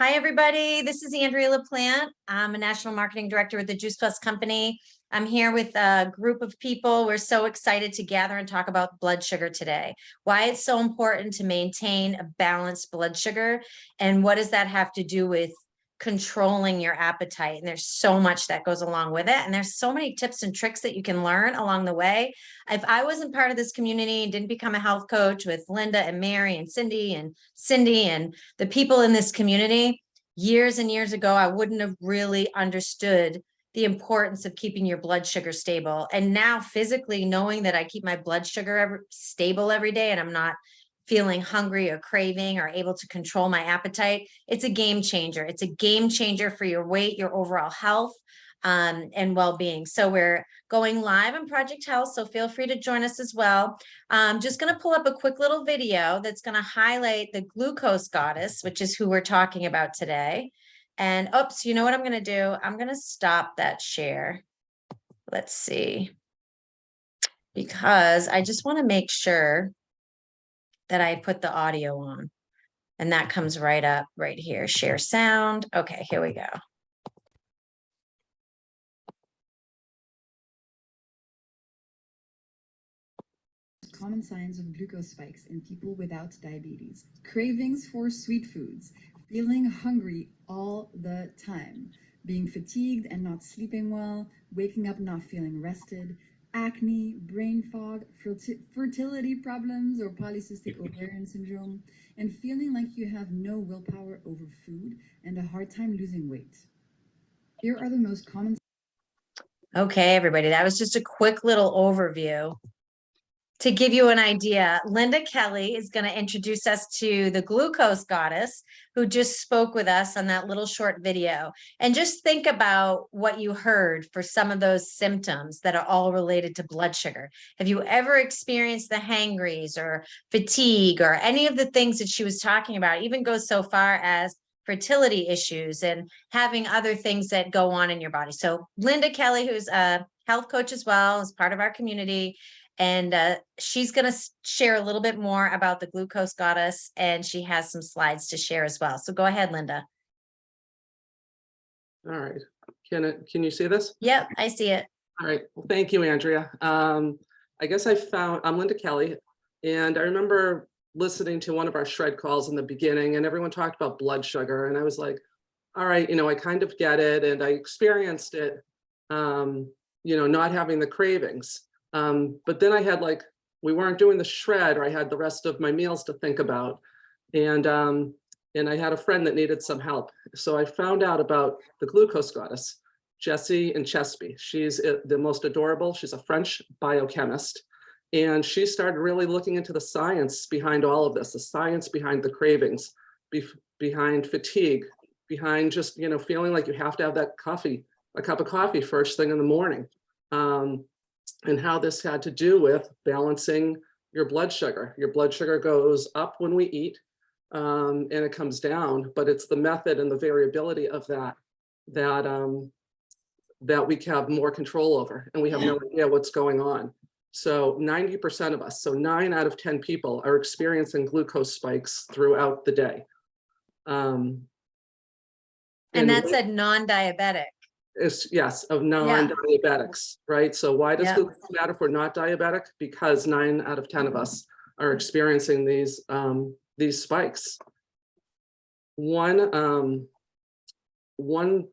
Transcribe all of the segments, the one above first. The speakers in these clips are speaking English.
Hi, everybody. This is Andrea LaPlante. I'm a national marketing director with the Juice Plus Company. I'm here with a group of people. We're so excited to gather and talk about blood sugar today, why it's so important to maintain a balanced blood sugar, and what does that have to do with controlling your appetite. And there's so much that goes along with it. And there's so many tips and tricks that you can learn along the way. If I wasn't part of this community and didn't become a health coach with Linda and Mary and Cindy and the people in this community, years and years ago, I wouldn't have really understood the importance of keeping your blood sugar stable. And now physically knowing that I keep my blood sugar stable every day and I'm not feeling hungry or craving or able to control my appetite, it's a game changer. It's a game changer for your weight, your overall health, and well-being. So we're going live on Project Health, so feel free to join us as well. Just going to pull up a quick little video that's going to highlight the glucose goddess, which is who we're talking about today. And oops, you know what I'm going to do? I'm going to stop that share. Let's see, because I just want to make sure that I put the audio on, and that comes right up right here. Share sound. Okay, here we go. Common signs of glucose spikes in people without diabetes. Cravings for sweet foods, feeling hungry all the time, being fatigued and not sleeping well, waking up not feeling rested, acne, brain fog, fertility problems or polycystic ovarian syndrome, and feeling like you have no willpower over food and a hard time losing weight. Here are the most common. Okay, everybody, that was just a quick little overview. To give you an idea, Linda Kelly is going to introduce us to the glucose goddess who just spoke with us on that little short video. And just think about what you heard for some of those symptoms that are all related to blood sugar. Have you ever experienced the hangries or fatigue or any of the things that she was talking about? Even goes so far as fertility issues and having other things that go on in your body. So Linda Kelly, who's a health coach as well, is part of our community. And she's going to share a little bit more about the glucose goddess, and she has some slides to share as well. So go ahead, Linda. All right. Can you see this? Yep, I see it. All right. Well, thank you, Andrea. I guess I'm Linda Kelly, and I remember listening to one of our shred calls in the beginning, and everyone talked about blood sugar, and I was like, all right, I kind of get it, and I experienced it, not having the cravings. But then I had we weren't doing the shred, or I had the rest of my meals to think about. And I had a friend that needed some help. So I found out about the glucose goddess, Jessie and Chesby. She's the most adorable. She's a French biochemist. And she started really looking into the science behind all of this, the science behind the cravings, behind fatigue, behind just, feeling like you have to have that coffee, a cup of coffee first thing in the morning. And how this had to do with balancing your blood sugar. Your blood sugar goes up when we eat, and it comes down, but it's the method and the variability of that we have more control over, and we have no idea what's going on. So 90% of us, so 9 out of 10 people are experiencing glucose spikes throughout the day. And that's a non-diabetic. Yes, of non-diabetics, right? So why does glucose matter if we're not diabetic? Because 9 out of 10 of us are experiencing these spikes. One important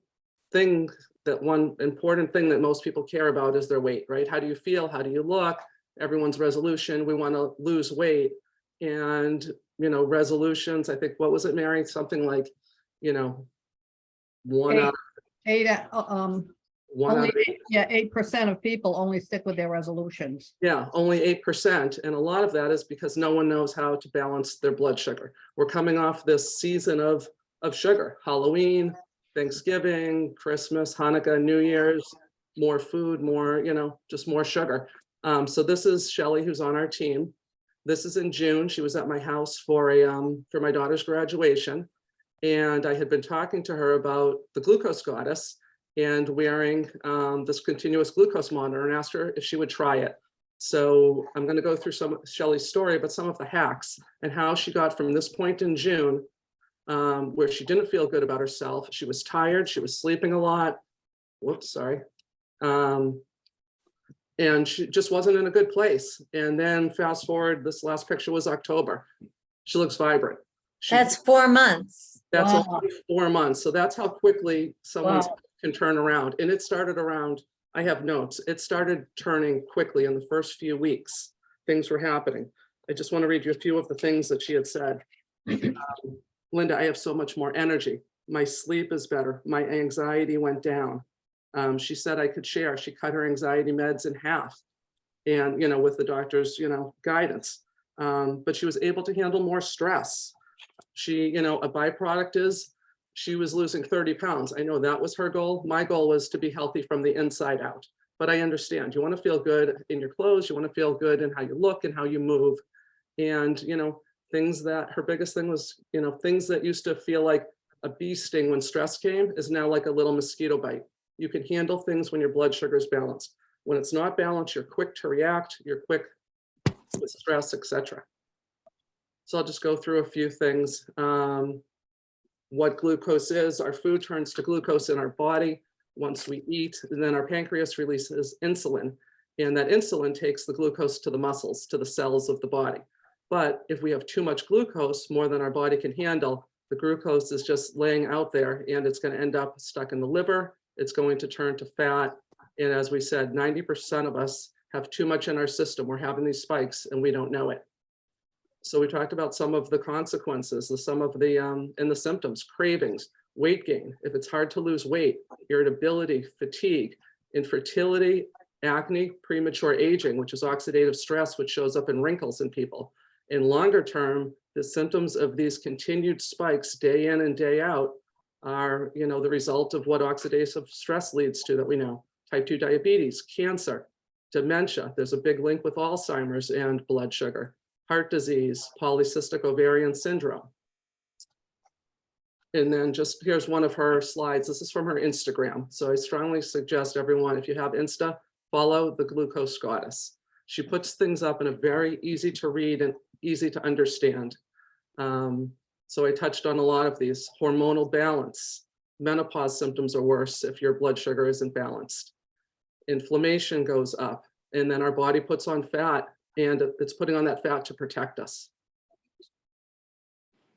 thing that most people care about is their weight, right? How do you feel? How do you look? Everyone's resolution, we want to lose weight. And, resolutions, I think, what was it, Mary? Something like, one out. 8% of people only stick with their resolutions. Yeah, only 8%. And a lot of that is because no one knows how to balance their blood sugar. We're coming off this season of sugar, Halloween, Thanksgiving, Christmas, Hanukkah, New Year's, more food, more, just more sugar. So this is Shelly, who's on our team. This is in June. She was at my house for my daughter's graduation. And I had been talking to her about the glucose goddess and wearing this continuous glucose monitor, and asked her if she would try it. So I'm going to go through some of Shelly's story, but some of the hacks and how she got from this point in June where she didn't feel good about herself. She was tired, she was sleeping a lot. Whoops, sorry. And she just wasn't in a good place. And then fast forward, this last picture was October. She looks vibrant. That's 4 months. That's Wow. only 4 months. So that's how quickly someone Wow. can turn around. And it started around, I have notes, it started turning quickly in the first few weeks. Things were happening. I just want to read you a few of the things that she had said. Linda, I have so much more energy. My sleep is better. My anxiety went down. She said I could share. She cut her anxiety meds in half, and with the doctor's guidance. But she was able to handle more stress. She, a byproduct is she was losing 30 pounds. I know that was her goal. My goal was to be healthy from the inside out. But I understand you want to feel good in your clothes. You want to feel good in how you look and how you move. And, things that her biggest thing was, things that used to feel like a bee sting when stress came is now like a little mosquito bite. You can handle things when your blood sugar is balanced. When it's not balanced, you're quick to react, you're quick with stress, etc. So I'll just go through a few things. What glucose is, our food turns to glucose in our body once we eat, and then our pancreas releases insulin. And that insulin takes the glucose to the muscles, to the cells of the body. But if we have too much glucose, more than our body can handle, the glucose is just laying out there and it's going to end up stuck in the liver. It's going to turn to fat. And as we said, 90% of us have too much in our system. We're having these spikes and we don't know it. So we talked about some of the consequences, some of the and the symptoms, cravings, weight gain. If it's hard to lose weight, irritability, fatigue, infertility, acne, premature aging, which is oxidative stress, which shows up in wrinkles in people. In longer term, the symptoms of these continued spikes day in and day out are, the result of what oxidative stress leads to that we know. Type 2 diabetes, cancer, dementia. There's a big link with Alzheimer's and blood sugar, heart disease, polycystic ovarian syndrome. And then just here's one of her slides. This is from her Instagram. So I strongly suggest everyone, if you have Insta, follow the Glucose Goddess. She puts things up in a very easy to read and easy to understand. So I touched on a lot of these. Hormonal balance. Menopause symptoms are worse if your blood sugar isn't balanced. Inflammation goes up, and then our body puts on fat, and it's putting on that fat to protect us.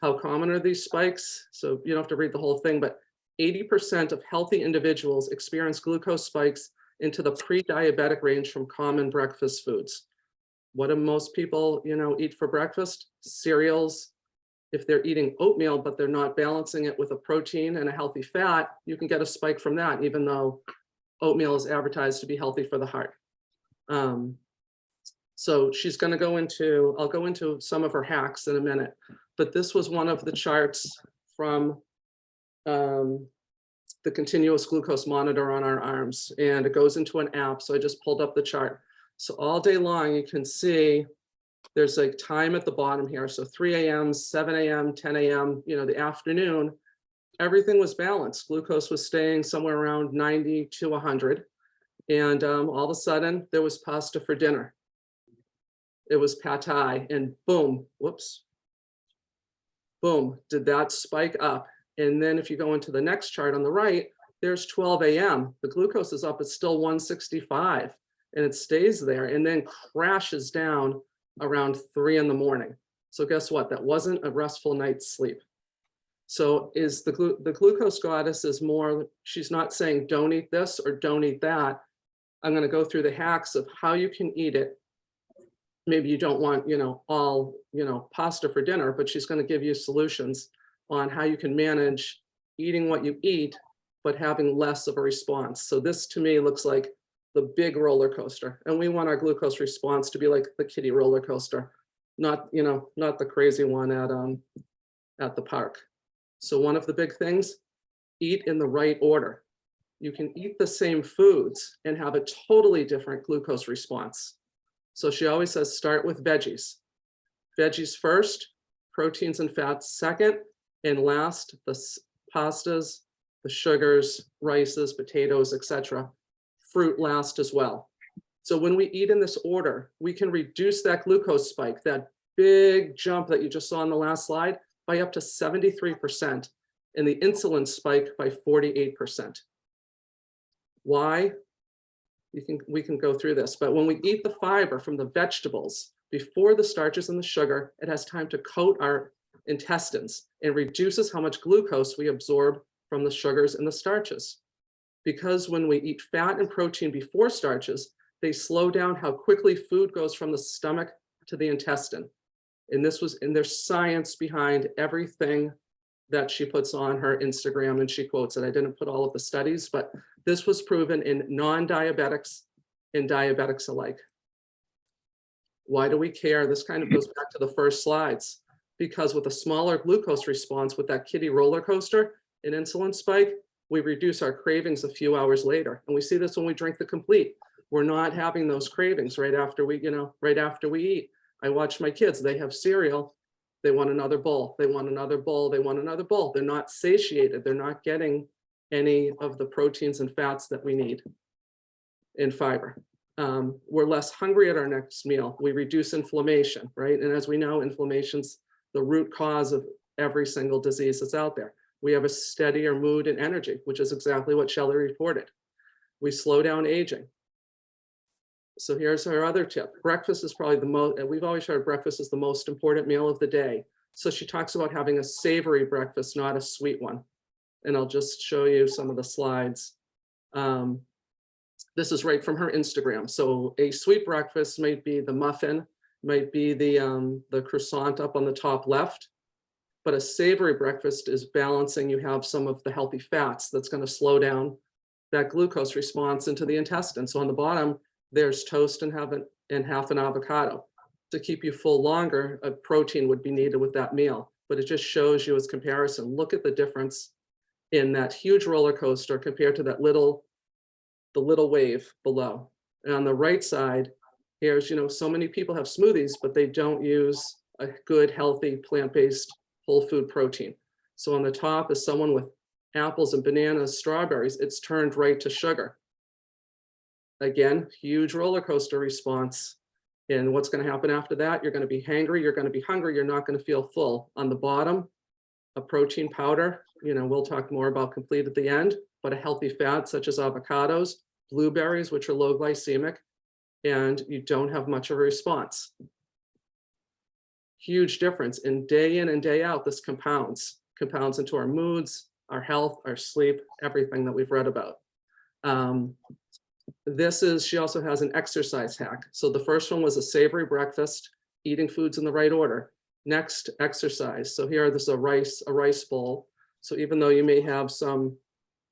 How common are these spikes? So you don't have to read the whole thing, but 80% of healthy individuals experience glucose spikes into the pre-diabetic range from common breakfast foods. What do most people, eat for breakfast? Cereals. If they're eating oatmeal, but they're not balancing it with a protein and a healthy fat, you can get a spike from that, even though oatmeal is advertised to be healthy for the heart. So she's going to go into, I'll go into some of her hacks in a minute, but this was one of the charts from the continuous glucose monitor on our arms, and it goes into an app. So I just pulled up the chart. So all day long, you can see there's like time at the bottom here. So 3 a.m., 7 a.m., 10 a.m., the afternoon, everything was balanced. Glucose was staying somewhere around 90 to 100. And all of a sudden there was pasta for dinner. It was pad thai, and boom, whoops, boom, did that spike up. And then if you go into the next chart on the right, there's 12 a.m. The glucose is up, it's still 165, and it stays there and then crashes down around 3 in the morning. So guess what? That wasn't a restful night's sleep. So is the glucose goddess is more, she's not saying don't eat this or don't eat that. I'm going to go through the hacks of how you can eat it. Maybe you don't want, all, pasta for dinner, but she's going to give you solutions on how you can manage eating what you eat, but having less of a response. So this to me looks like the big roller coaster. And we want our glucose response to be like the kiddie roller coaster, not the crazy one at the park. So one of the big things, eat in the right order. You can eat the same foods and have a totally different glucose response. So she always says, start with veggies. Veggies first, proteins and fats second, and last, the pastas, the sugars, rices, potatoes, etc. Fruit last as well. So when we eat in this order, we can reduce that glucose spike, that big jump that you just saw on the last slide, by up to 73% and the insulin spike by 48%. Why? We can go through this, but when we eat the fiber from the vegetables before the starches and the sugar, it has time to coat our intestines and reduces how much glucose we absorb from the sugars and the starches. Because when we eat fat and protein before starches, they slow down how quickly food goes from the stomach to the intestine. And there's science behind everything that she puts on her Instagram, and she quotes it. I didn't put all of the studies, but this was proven in non-diabetics and diabetics alike. Why do we care? This kind of goes back to the first slides, because with a smaller glucose response with that kiddie roller coaster and insulin spike, we reduce our cravings a few hours later. And we see this when we drink the complete. We're not having those cravings right after we eat. I watch my kids, they have cereal, they want another bowl, they want another bowl, they want another bowl. They're not satiated. They're not getting any of the proteins and fats that we need in fiber. We're less hungry at our next meal. We reduce inflammation, right? And as we know, inflammation's the root cause of every single disease that's out there. We have a steadier mood and energy, which is exactly what Shelley reported. We slow down aging. So here's our other tip. Breakfast is probably the most, we've always heard breakfast is the most important meal of the day. So she talks about having a savory breakfast, not a sweet one. And I'll just show you some of the slides. This is right from her Instagram. So a sweet breakfast might be the muffin, might be the croissant up on the top left. But a savory breakfast is balancing. You have some of the healthy fats that's going to slow down that glucose response into the intestine. So on the bottom, there's toast and half an avocado. To keep you full longer, a protein would be needed with that meal. But it just shows you as comparison. Look at the difference in that huge roller coaster compared to the little wave below. And on the right side, here's, so many people have smoothies, but they don't use a good, healthy, plant-based whole food protein. So on the top is someone with apples and bananas, strawberries, it's turned right to sugar. Again, huge roller coaster response. And what's going to happen after that? You're going to be hangry, you're going to be hungry, you're not going to feel full. On the bottom, a protein powder, we'll talk more about complete at the end, but a healthy fat such as avocados, blueberries, which are low glycemic, and you don't have much of a response. Huge difference. And day in and day out, this compounds into our moods, our health, our sleep, everything that we've read about. She also has an exercise hack. So the first one was a savory breakfast, eating foods in the right order. Next, exercise. So here, this is a rice bowl. So even though you may have some,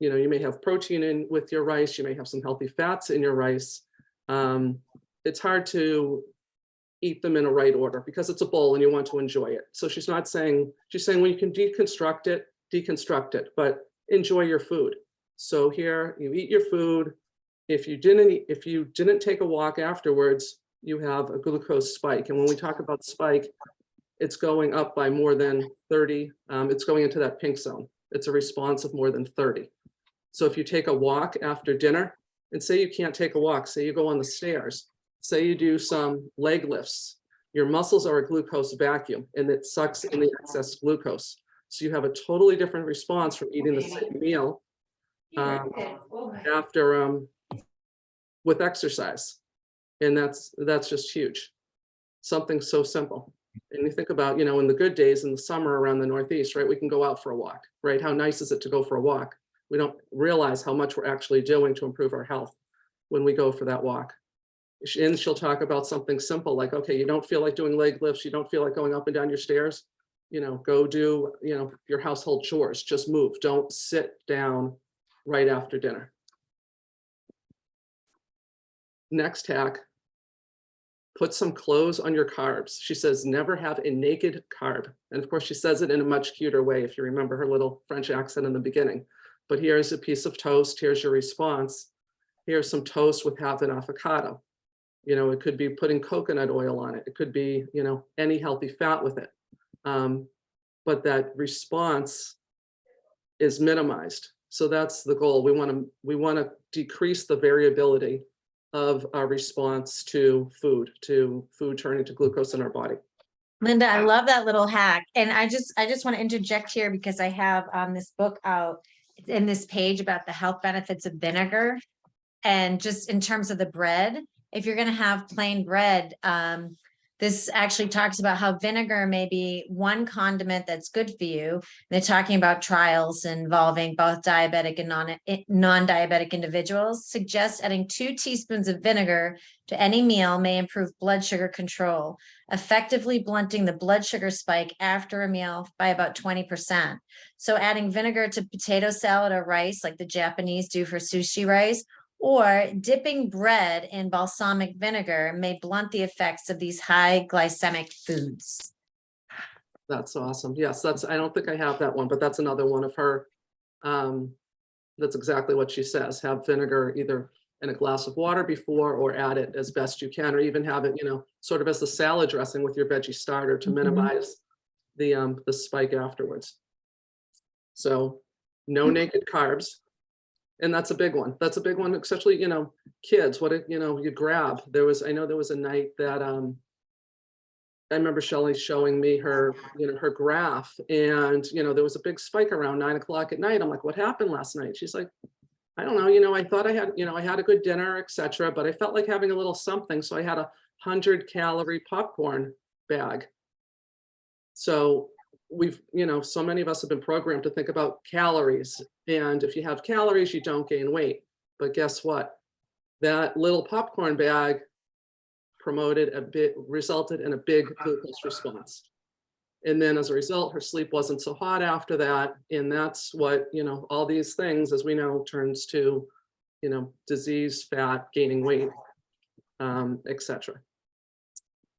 you may have protein in with your rice, you may have some healthy fats in your rice. It's hard to eat them in a right order because it's a bowl and you want to enjoy it. So she's saying when you can deconstruct it, but enjoy your food. So here you eat your food. If you didn't take a walk afterwards, you have a glucose spike. And when we talk about spike, it's going up by more than 30. It's going into that pink zone. It's a response of more than 30. So if you take a walk after dinner, and say you can't take a walk, say you go on the stairs, say you do some leg lifts, your muscles are a glucose vacuum and it sucks in the excess glucose. So you have a totally different response from eating the same meal after with exercise. And that's just huge. Something so simple. And you think about, in the good days in the summer around the Northeast, right? We can go out for a walk, right? How nice is it to go for a walk? We don't realize how much we're actually doing to improve our health when we go for that walk. And she'll talk about something simple like, okay, you don't feel like doing leg lifts, you don't feel like going up and down your stairs, go do, your household chores, just move. Don't sit down right after dinner. Next hack, put some clothes on your carbs. She says, never have a naked carb. And of course, she says it in a much cuter way, if you remember her little French accent in the beginning. But here's a piece of toast. Here's your response. Here's some toast with half an avocado. It could be putting coconut oil on it. It could be, any healthy fat with it. But that response is minimized. So that's the goal. We want to decrease the variability of our response to food turning to glucose in our body. Linda, I love that little hack. And I just want to interject here because I have this book out in this page about the health benefits of vinegar. And just in terms of the bread, if you're going to have plain bread, this actually talks about how vinegar may be one condiment that's good for you. They're talking about trials involving both diabetic and non-diabetic individuals. Suggest adding 2 teaspoons of vinegar to any meal may improve blood sugar control, effectively blunting the blood sugar spike after a meal by about 20%. So adding vinegar to potato salad or rice, like the Japanese do for sushi rice, or dipping bread in balsamic vinegar may blunt the effects of these high glycemic foods. That's awesome. Yes, I don't think I have that one, but that's another one of her. That's exactly what she says. Have vinegar either in a glass of water before or add it as best you can, or even have it, sort of as the salad dressing with your veggie starter to minimize the spike afterwards. So no naked carbs. And that's a big one. That's a big one, especially, kids, you grab. I know there was a night that I remember Shelley showing me her, her graph, and, there was a big spike around 9 o'clock at night. I'm like, what happened last night? She's like, I don't know, I thought I had, I had a good dinner, etc., but I felt like having a little something. So I had a 100-calorie popcorn bag. So we've, so many of us have been programmed to think about calories. And if you have calories, you don't gain weight. But guess what? That little popcorn bag resulted in a big glucose response. And then as a result, her sleep wasn't so hot after that. And that's what, all these things, as we know, turns to, disease, fat, gaining weight, etc.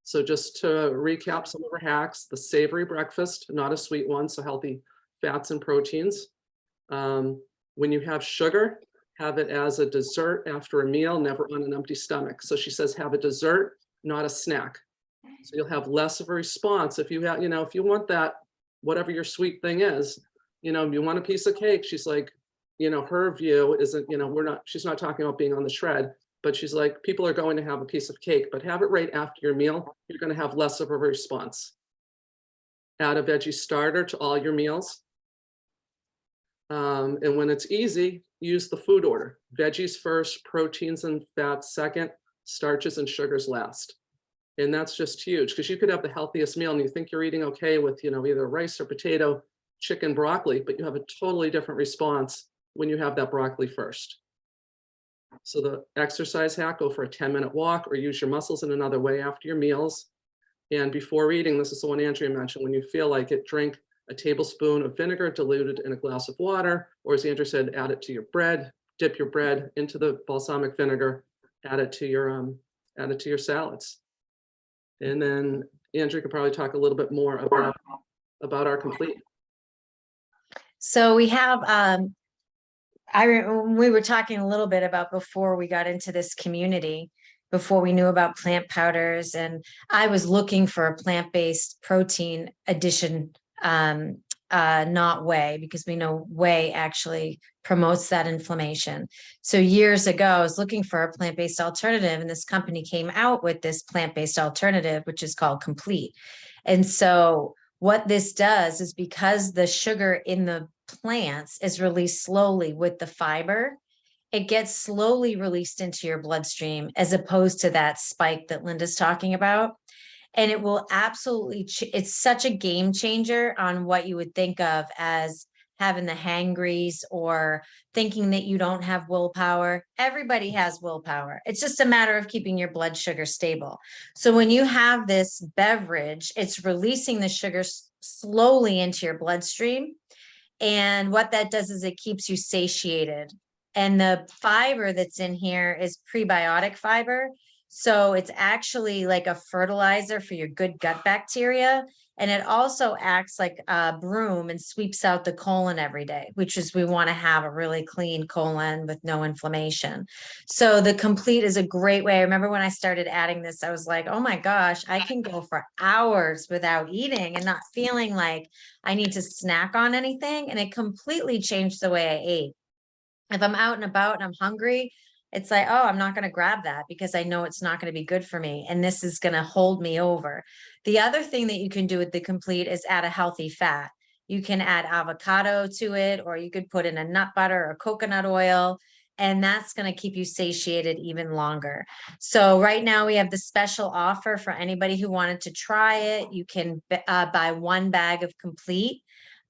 So just to recap some of our hacks: the savory breakfast, not a sweet one, so healthy fats and proteins. When you have sugar, have it as a dessert after a meal, never on an empty stomach. So she says, have a dessert, not a snack. So you'll have less of a response. If you have, if you want that, whatever your sweet thing is, you want a piece of cake. She's like, her view isn't, she's not talking about being on the shred, but she's like, people are going to have a piece of cake, but have it right after your meal. You're going to have less of a response. Add a veggie starter to all your meals. And when it's easy, use the food order: veggies first, proteins and fats second, starches and sugars last. And that's just huge, because you could have the healthiest meal and you think you're eating okay with, either rice or potato, chicken, broccoli, but you have a totally different response when you have that broccoli first. So the exercise hack: go for a 10-minute walk or use your muscles in another way after your meals. And before eating, this is the one Andrea mentioned, when you feel like it, drink a tablespoon of vinegar diluted in a glass of water, or as Andrea said, add it to your bread, dip your bread into the balsamic vinegar, add it to your salads. And then Andrea could probably talk a little bit more about our complete. So we have, we were talking a little bit about before we got into this community, before we knew about plant powders, and I was looking for a plant-based protein addition, not whey, because we know whey actually promotes that inflammation. So years ago, I was looking for a plant-based alternative, and this company came out with this plant-based alternative, which is called Complete. And so what this does is, because the sugar in the plants is released slowly with the fiber, it gets slowly released into your bloodstream, as opposed to that spike that Linda's talking about. And it will absolutely, it's such a game changer on what you would think of as having the hangries or thinking that you don't have willpower. Everybody has willpower. It's just a matter of keeping your blood sugar stable. So when you have this beverage, it's releasing the sugar slowly into your bloodstream. And what that does is it keeps you satiated. And the fiber that's in here is prebiotic fiber. So it's actually like a fertilizer for your good gut bacteria. And it also acts like a broom and sweeps out the colon every day, which is, we want to have a really clean colon with no inflammation. So the Complete is a great way. I remember when I started adding this, I was like, oh my gosh, I can go for hours without eating and not feeling like I need to snack on anything. And it completely changed the way I ate. If I'm out and about and I'm hungry, It's like, oh, I'm not going to grab that because I know it's not going to be good for me. And this is going to hold me over. The other thing that you can do with the complete is add a healthy fat. You can add avocado to it, or you could put in a nut butter or coconut oil, and that's going to keep you satiated even longer. So right now we have the special offer for anybody who wanted to try it. You can buy 1 bag of complete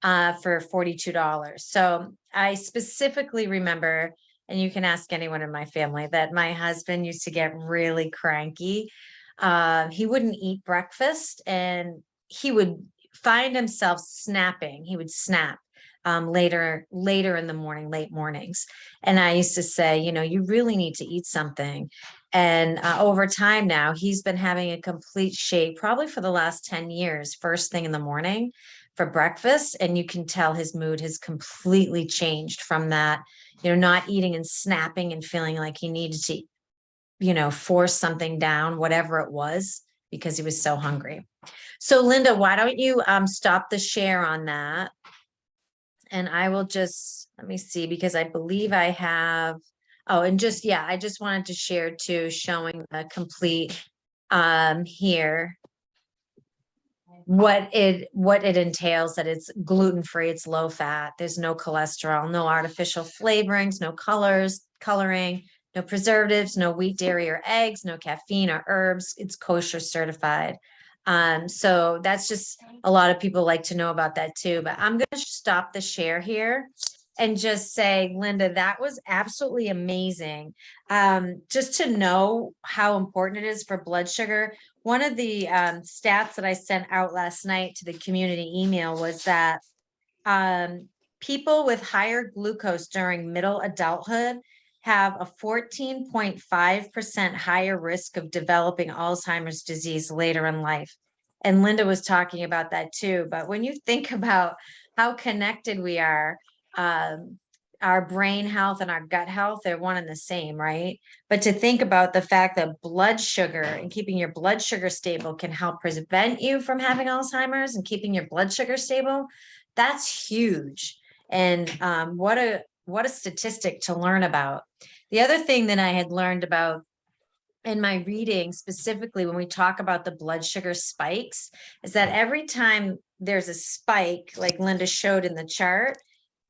for $42. So I specifically remember, and you can ask anyone in my family, that my husband used to get really cranky. He wouldn't eat breakfast and he would find himself snapping. He would snap later in the morning, late mornings. And I used to say, you know, you really need to eat something. And over time now, he's been having a complete shake, probably for the last 10 years, first thing in the morning for breakfast. And you can tell his mood has completely changed from that, you know, not eating and snapping and feeling like he needed to, you know, force something down, whatever it was, because he was so hungry. So Linda, why don't you stop the share on that? And I will just, let me see, because I believe I have, oh, and just, yeah, I just wanted to share too, showing the complete here, what it entails, that it's gluten-free, it's low fat, there's no cholesterol, no artificial flavorings, no coloring, no preservatives, no wheat, dairy, or eggs, no caffeine or herbs. It's kosher certified. So that's just, a lot of people like to know about that too, but I'm going to stop the share here and just say, Linda, that was absolutely amazing. Just to know how important it is for blood sugar. One of the stats that I sent out last night to the community email was that people with higher glucose during middle adulthood have a 14.5% higher risk of developing Alzheimer's disease later in life. And Linda was talking about that too. But when you think about how connected we are, our brain health and our gut health, they're one and the same, right? But to think about the fact that blood sugar and keeping your blood sugar stable can help prevent you from having Alzheimer's, and keeping your blood sugar stable, that's huge. And what a statistic to learn about. The other thing that I had learned about in my reading, specifically when we talk about the blood sugar spikes, is that every time there's a spike, like Linda showed in the chart,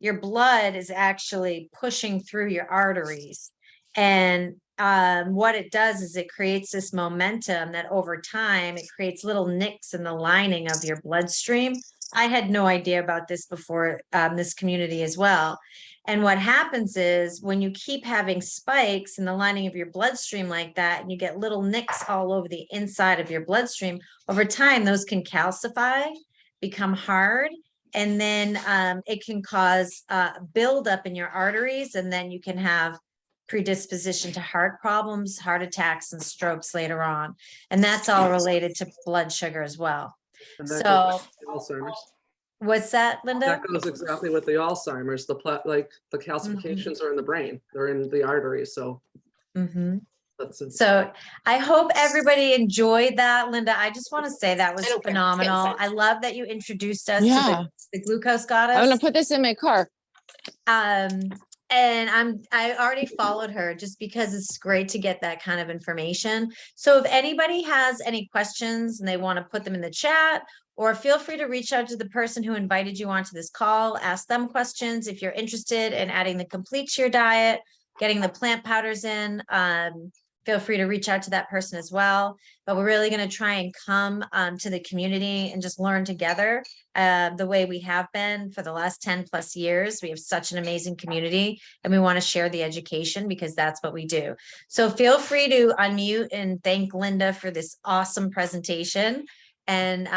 your blood is actually pushing through your arteries. And what it does is it creates this momentum that over time, it creates little nicks in the lining of your bloodstream. I had no idea about this before this community as well. And what happens is when you keep having spikes in the lining of your bloodstream like that, and you get little nicks all over the inside of your bloodstream, over time, those can calcify, become hard, and then it can cause buildup in your arteries, and then you can have predisposition to heart problems, heart attacks, and strokes later on. And that's all related to blood sugar as well. And that So goes with Alzheimer's. what's that, Linda? That goes exactly with the Alzheimer's. Like the calcifications are in the brain, they're in the arteries. So that's it. So I hope everybody enjoyed that, Linda. I just want to say that was phenomenal. I love that you introduced us to the glucose goddess. I'm gonna put this in my car. And I already followed her just because it's great to get that kind of information. So if anybody has any questions and they want to put them in the chat, or feel free to reach out to the person who invited you onto this call, ask them questions. If you're interested in adding the complete to your diet, getting the plant powders in, feel free to reach out to that person as well. But we're really going to try and come to the community and just learn together the way we have been for the last 10 plus years. We have such an amazing community, and we want to share the education because that's what we do. So feel free to unmute and thank Linda for this awesome presentation. And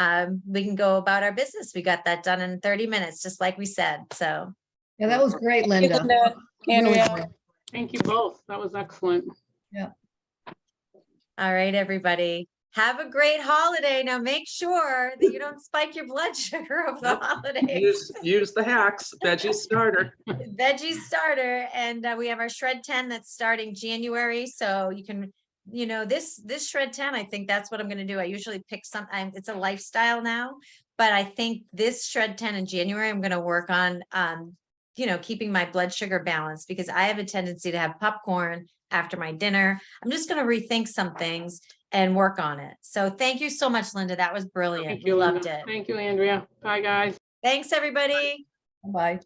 we can go about our business. We got that done in 30 minutes, just like we said. So Yeah, that was great, Linda. Linda, Really Andrea. great. Thank you both. That was excellent. Yeah. all right, everybody. Have a great holiday. Now make sure that you don't spike your blood sugar over the holidays. Use the hacks, veggie starter. Veggie starter. And we have our Shred 10 that's starting January. So you can, you know, this Shred 10, I think that's what I'm going to do. I usually pick something, it's a lifestyle now, but I think this Shred 10 in January, I'm going to work on, you know, keeping my blood sugar balanced, because I have a tendency to have popcorn after my dinner. I'm just gonna rethink some things and work on it. So thank you so much, Linda. That was brilliant. Thank We you, loved Linda. it. Thank you, Andrea. Bye, guys. Thanks, everybody. Bye.